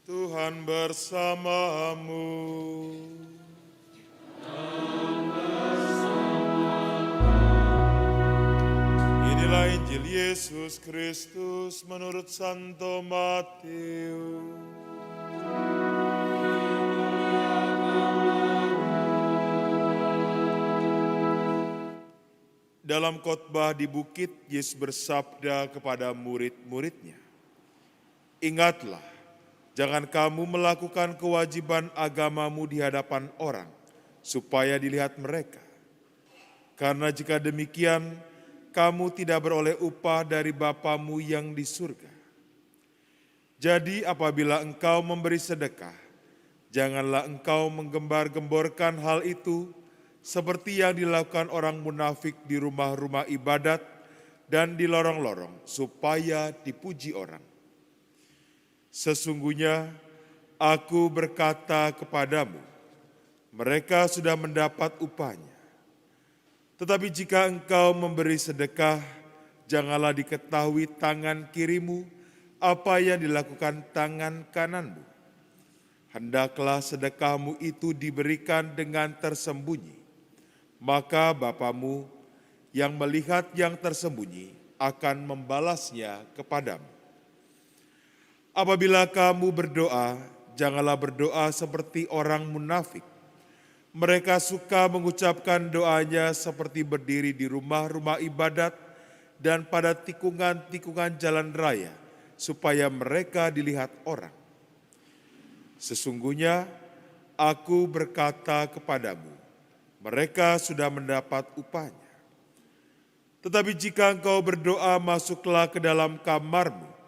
Tuhan bersamamu. Inilah Injil Yesus Kristus menurut Santo Matius. Dalam khotbah di bukit, Yesus bersabda kepada murid-muridnya, "Ingatlah, jangan kamu melakukan kewajiban agamamu di hadapan orang, supaya dilihat mereka. Karena jika demikian, kamu tidak beroleh upah dari Bapamu yang di surga. Jadi apabila engkau memberi sedekah, janganlah engkau menggembar-gemborkan hal itu, seperti yang dilakukan orang munafik di rumah-rumah ibadat dan di lorong-lorong, supaya dipuji orang. Sesungguhnya aku berkata kepadamu, mereka sudah mendapat upahnya. Tetapi jika engkau memberi sedekah, janganlah diketahui tangan kirimu apa yang dilakukan tangan kananmu. Hendaklah sedekahmu itu diberikan dengan tersembunyi, maka Bapamu yang melihat yang tersembunyi akan membalasnya kepadamu. Apabila kamu berdoa, janganlah berdoa seperti orang munafik. Mereka suka mengucapkan doanya seperti berdiri di rumah-rumah ibadat dan pada tikungan-tikungan jalan raya, supaya mereka dilihat orang. Sesungguhnya aku berkata kepadamu, mereka sudah mendapat upahnya. Tetapi jika engkau berdoa, masuklah ke dalam kamarmu,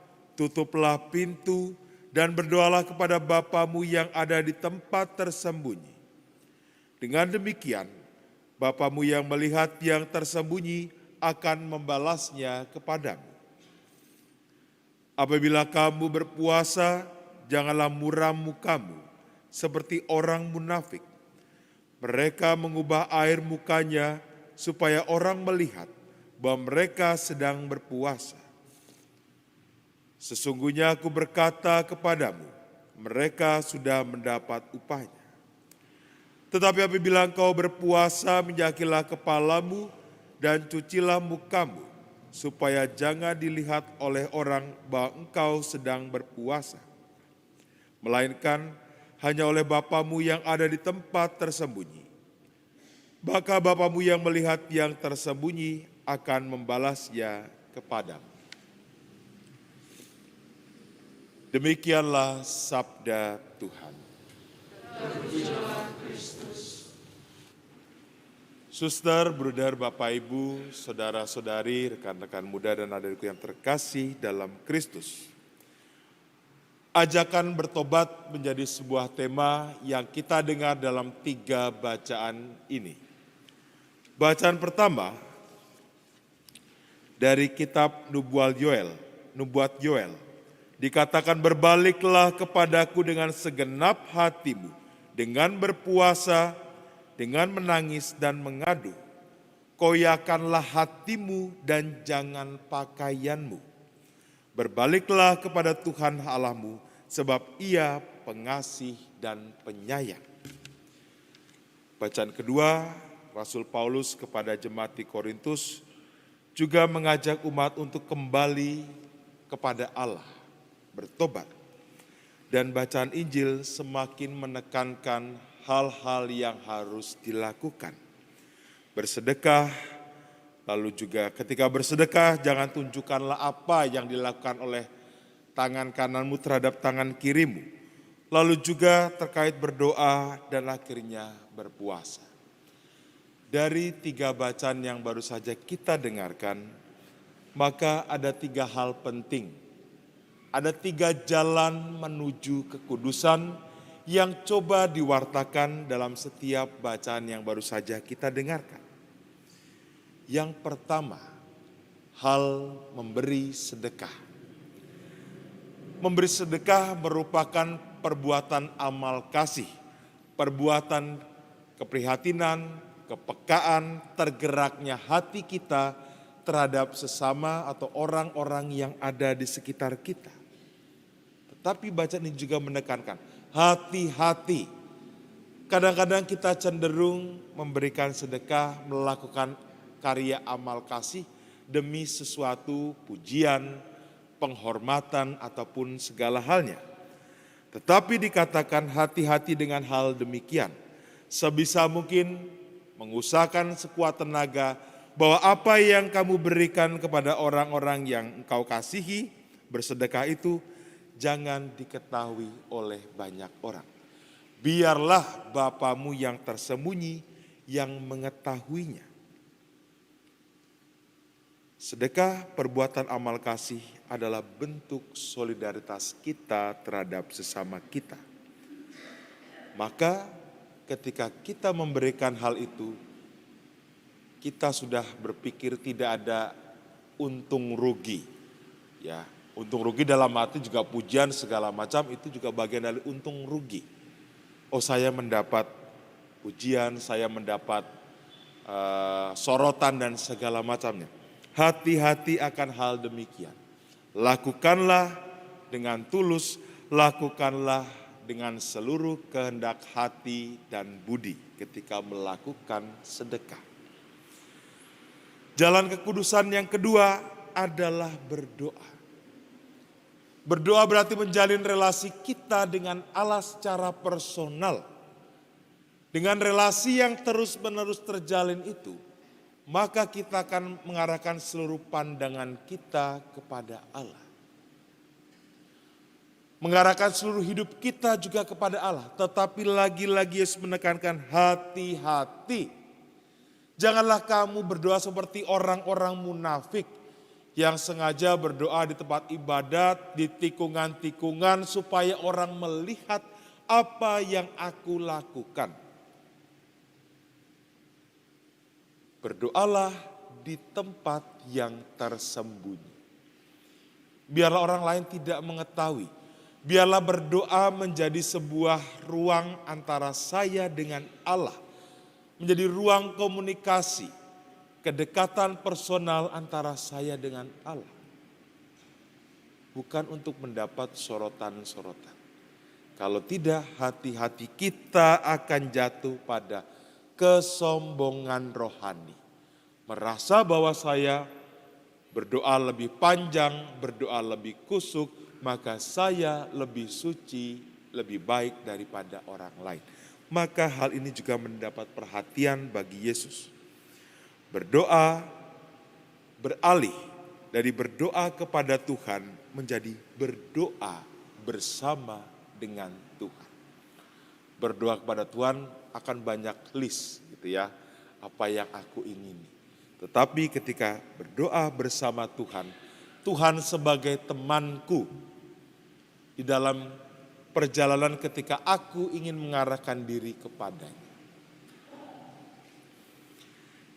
tutuplah pintu, dan berdoalah kepada Bapamu yang ada di tempat tersembunyi. Dengan demikian, Bapamu yang melihat yang tersembunyi akan membalasnya kepadamu. Apabila kamu berpuasa, janganlah muram mukamu seperti orang munafik. Mereka mengubah air mukanya supaya orang melihat bahwa mereka sedang berpuasa. Sesungguhnya aku berkata kepadamu, mereka sudah mendapat upahnya. Tetapi apabila engkau berpuasa, minyakilah kepalamu dan cucilah mukamu, supaya jangan dilihat oleh orang bahwa engkau sedang berpuasa, melainkan hanya oleh Bapamu yang ada di tempat tersembunyi. Maka Bapamu yang melihat yang tersembunyi akan membalasnya kepadamu." Demikianlah sabda Tuhan. Suster, bruder, Bapak, Ibu, saudara-saudari, rekan-rekan muda dan adik-adikku yang terkasih dalam Kristus. Ajakan bertobat menjadi sebuah tema yang kita dengar dalam 3 bacaan ini. Bacaan pertama dari kitab Nubuat Yoel, dikatakan, "Berbaliklah kepadaku dengan segenap hatimu, dengan berpuasa, dengan menangis dan mengadu. Koyakanlah hatimu dan jangan pakaianmu. Berbaliklah kepada Tuhan Allahmu, sebab Ia pengasih dan penyayang." Bacaan kedua, Rasul Paulus kepada jemaat di Korintus juga mengajak umat untuk kembali kepada Allah, bertobat. Dan bacaan Injil semakin menekankan hal-hal yang harus dilakukan. Bersedekah, lalu juga ketika bersedekah jangan tunjukkanlah apa yang dilakukan oleh tangan kananmu terhadap tangan kirimu. Lalu juga terkait berdoa dan akhirnya berpuasa. Dari 3 bacaan yang baru saja kita dengarkan, maka ada 3 hal penting. Ada 3 jalan menuju kekudusan yang coba diwartakan dalam setiap bacaan yang baru saja kita dengarkan. Yang pertama, hal memberi sedekah. Memberi sedekah merupakan perbuatan amal kasih, perbuatan keprihatinan, kepekaan, tergeraknya hati kita terhadap sesama atau orang-orang yang ada di sekitar kita. Tapi bacaan ini juga menekankan, hati-hati. Kadang-kadang kita cenderung memberikan sedekah, melakukan karya amal kasih demi sesuatu pujian, penghormatan, ataupun segala halnya. Tetapi dikatakan hati-hati dengan hal demikian. Sebisa mungkin mengusahakan sekuat tenaga bahwa apa yang kamu berikan kepada orang-orang yang engkau kasihi, bersedekah itu jangan diketahui oleh banyak orang. Biarlah Bapamu yang tersembunyi yang mengetahuinya. Sedekah perbuatan amal kasih adalah bentuk solidaritas kita terhadap sesama kita. Maka ketika kita memberikan hal itu, kita sudah berpikir tidak ada untung rugi. Ya, untung rugi dalam arti juga pujian segala macam itu juga bagian dari untung rugi. Oh, saya mendapat pujian, saya mendapat sorotan dan segala macamnya. Hati-hati akan hal demikian. Lakukanlah dengan tulus, lakukanlah dengan seluruh kehendak hati dan budi ketika melakukan sedekah. Jalan kekudusan yang kedua adalah berdoa. Berdoa berarti menjalin relasi kita dengan Allah secara personal. Dengan relasi yang terus-menerus terjalin itu, maka kita akan mengarahkan seluruh pandangan kita kepada Allah. Mengarahkan seluruh hidup kita juga kepada Allah. Tetapi lagi-lagi Yesus menekankan hati-hati. Janganlah kamu berdoa seperti orang-orang munafik yang sengaja berdoa di tempat ibadat, di tikungan-tikungan supaya orang melihat apa yang aku lakukan. Berdoalah di tempat yang tersembunyi. Biarlah orang lain tidak mengetahui. Biarlah berdoa menjadi sebuah ruang antara saya dengan Allah. Menjadi ruang komunikasi, kedekatan personal antara saya dengan Allah. Bukan untuk mendapat sorotan-sorotan. Kalau tidak, hati-hati kita akan jatuh pada kesombongan rohani. Merasa bahwa saya berdoa lebih panjang, berdoa lebih kusuk, maka saya lebih suci, lebih baik daripada orang lain. Maka hal ini juga mendapat perhatian bagi Yesus. Berdoa beralih dari berdoa kepada Tuhan menjadi berdoa bersama dengan Tuhan. Berdoa kepada Tuhan akan banyak list gitu ya, apa yang aku ingini. Tetapi ketika berdoa bersama Tuhan, Tuhan sebagai temanku di dalam perjalanan ketika aku ingin mengarahkan diri kepadanya.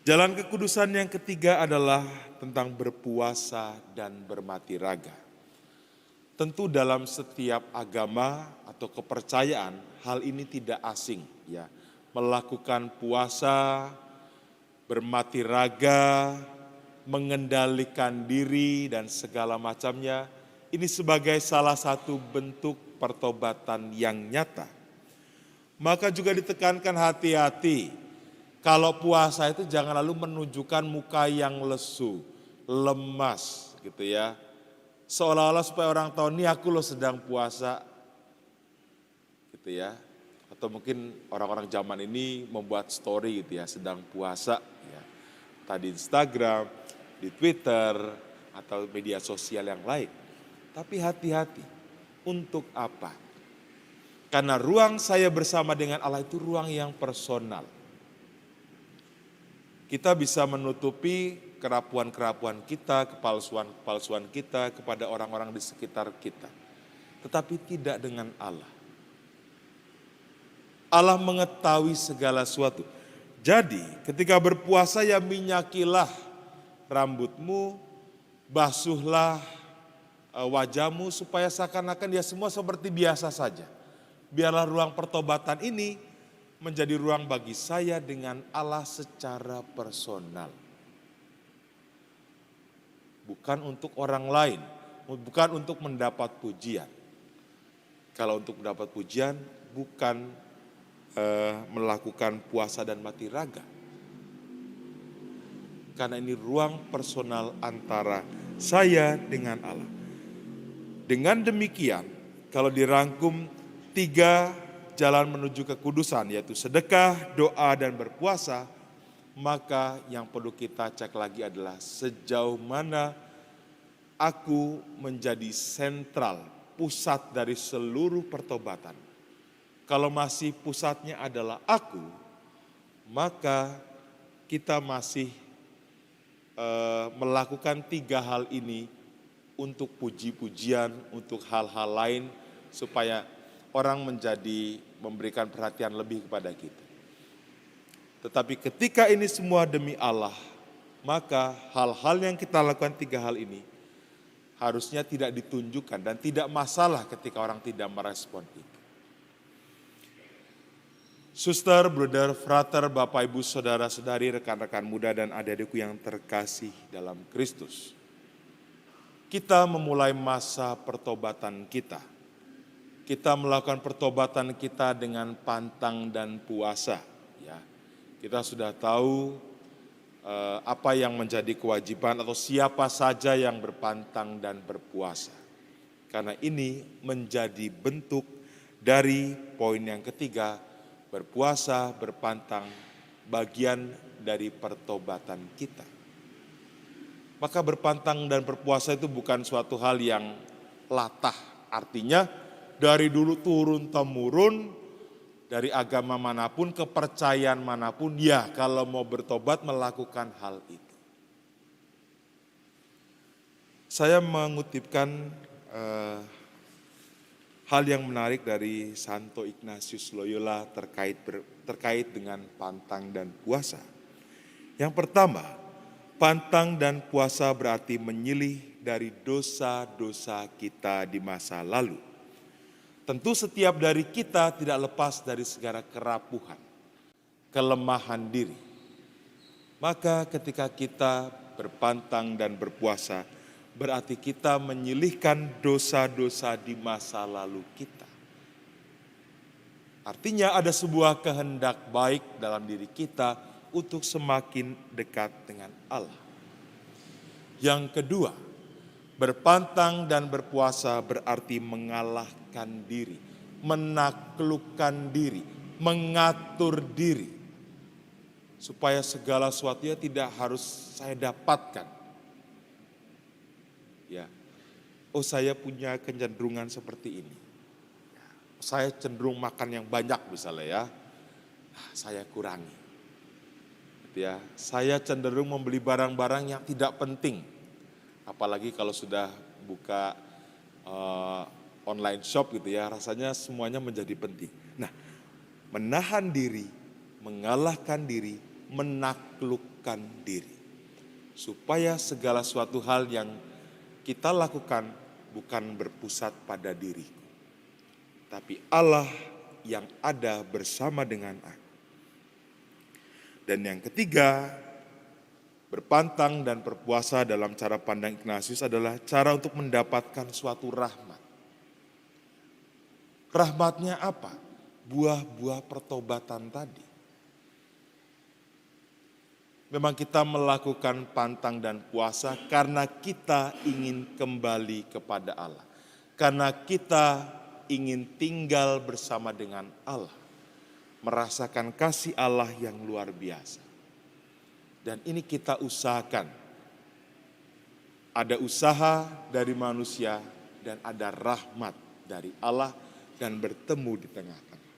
Jalan kekudusan yang ketiga adalah tentang berpuasa dan bermati raga. Tentu dalam setiap agama atau kepercayaan hal ini tidak asing ya. Melakukan puasa, bermati raga, mengendalikan diri dan segala macamnya. Ini sebagai salah satu bentuk pertobatan yang nyata. Maka juga ditekankan hati-hati. Kalau puasa itu jangan lalu menunjukkan muka yang lesu, lemas gitu ya. Seolah-olah supaya orang tahu nih aku loh sedang puasa gitu ya. Atau mungkin orang-orang zaman ini membuat story gitu ya, sedang puasa ya. Tadi Instagram, di Twitter atau media sosial yang lain. Tapi hati-hati, untuk apa? Karena ruang saya bersama dengan Allah itu ruang yang personal. Kita bisa menutupi kerapuan-kerapuan kita, kepalsuan-kepalsuan kita kepada orang-orang di sekitar kita. Tetapi tidak dengan Allah. Allah mengetahui segala sesuatu. Jadi ketika berpuasa ya minyakilah rambutmu, basuhlah wajahmu supaya seakan-akan dia semua seperti biasa saja. Biarlah ruang pertobatan ini menjadi ruang bagi saya dengan Allah secara personal. Bukan untuk orang lain, bukan untuk mendapat pujian. Kalau untuk mendapat pujian bukan melakukan puasa dan mati raga. Karena ini ruang personal antara saya dengan Allah. Dengan demikian, kalau dirangkum 3 jalan menuju kekudusan, yaitu sedekah, doa, dan berpuasa, maka yang perlu kita cek lagi adalah sejauh mana aku menjadi sentral, pusat dari seluruh pertobatan. Kalau masih pusatnya adalah aku, maka kita masih melakukan 3 hal ini untuk puji-pujian, untuk hal-hal lain, supaya orang memberikan perhatian lebih kepada kita. Tetapi ketika ini semua demi Allah, maka hal-hal yang kita lakukan 3 hal ini harusnya tidak ditunjukkan dan tidak masalah ketika orang tidak merespon itu. Suster, bruder, frater, Bapak, Ibu, saudara-saudari, rekan-rekan muda dan adik-adikku yang terkasih dalam Kristus. Kita memulai masa pertobatan kita. Kita melakukan pertobatan kita dengan pantang dan puasa. Ya, kita sudah tahu apa yang menjadi kewajiban atau siapa saja yang berpantang dan berpuasa. Karena ini menjadi bentuk dari poin yang ketiga, berpuasa, berpantang, bagian dari pertobatan kita. Maka berpantang dan berpuasa itu bukan suatu hal yang latah. Artinya dari dulu turun-temurun, dari agama manapun, kepercayaan manapun, ya kalau mau bertobat melakukan hal itu. Saya mengutipkan hal yang menarik dari Santo Ignatius Loyola terkait dengan pantang dan puasa. Yang pertama, pantang dan puasa berarti menyilih dari dosa-dosa kita di masa lalu. Tentu setiap dari kita tidak lepas dari segala kerapuhan, kelemahan diri. Maka ketika kita berpantang dan berpuasa, berarti kita menyilihkan dosa-dosa di masa lalu kita. Artinya ada sebuah kehendak baik dalam diri kita untuk semakin dekat dengan Allah. Yang kedua, berpantang dan berpuasa berarti mengalahkan diri, menaklukkan diri, mengatur diri. Supaya segala sesuatunya tidak harus saya dapatkan. Ya, oh saya punya kecenderungan seperti ini. Saya cenderung makan yang banyak misalnya ya, saya kurangi. Ya, saya cenderung membeli barang-barang yang tidak penting. Apalagi kalau sudah buka online shop gitu ya, rasanya semuanya menjadi penting. Nah, menahan diri, mengalahkan diri, menaklukkan diri. Supaya segala suatu hal yang kita lakukan bukan berpusat pada diri, tapi Allah yang ada bersama dengan aku. Dan yang ketiga, berpantang dan berpuasa dalam cara pandang Ignatius adalah cara untuk mendapatkan suatu rahmat. Rahmatnya apa? Buah-buah pertobatan tadi. Memang kita melakukan pantang dan puasa karena kita ingin kembali kepada Allah. Karena kita ingin tinggal bersama dengan Allah. Merasakan kasih Allah yang luar biasa. Dan ini kita usahakan. Ada usaha dari manusia dan ada rahmat dari Allah dan bertemu di tengah-tengah.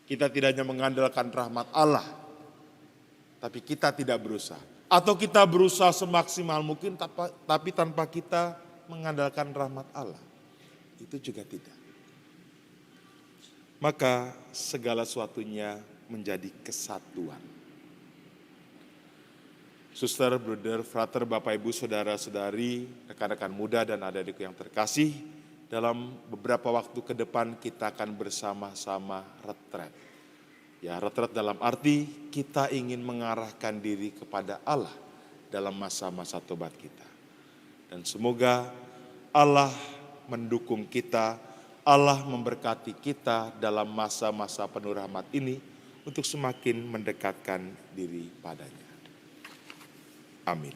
Kita tidak hanya mengandalkan rahmat Allah, tapi kita tidak berusaha. Atau kita berusaha semaksimal mungkin tapi tanpa kita mengandalkan rahmat Allah. Itu juga tidak. Maka segala sesuatunya menjadi kesatuan. Suster, bruder, frater, Bapak, Ibu, saudara-saudari, rekan-rekan muda dan adik-adikku yang terkasih, dalam beberapa waktu ke depan kita akan bersama-sama retret. Ya, retret dalam arti kita ingin mengarahkan diri kepada Allah dalam masa-masa tobat kita. Dan semoga Allah mendukung kita Allah memberkati kita dalam masa-masa penuh rahmat ini untuk semakin mendekatkan diri padanya. Amin.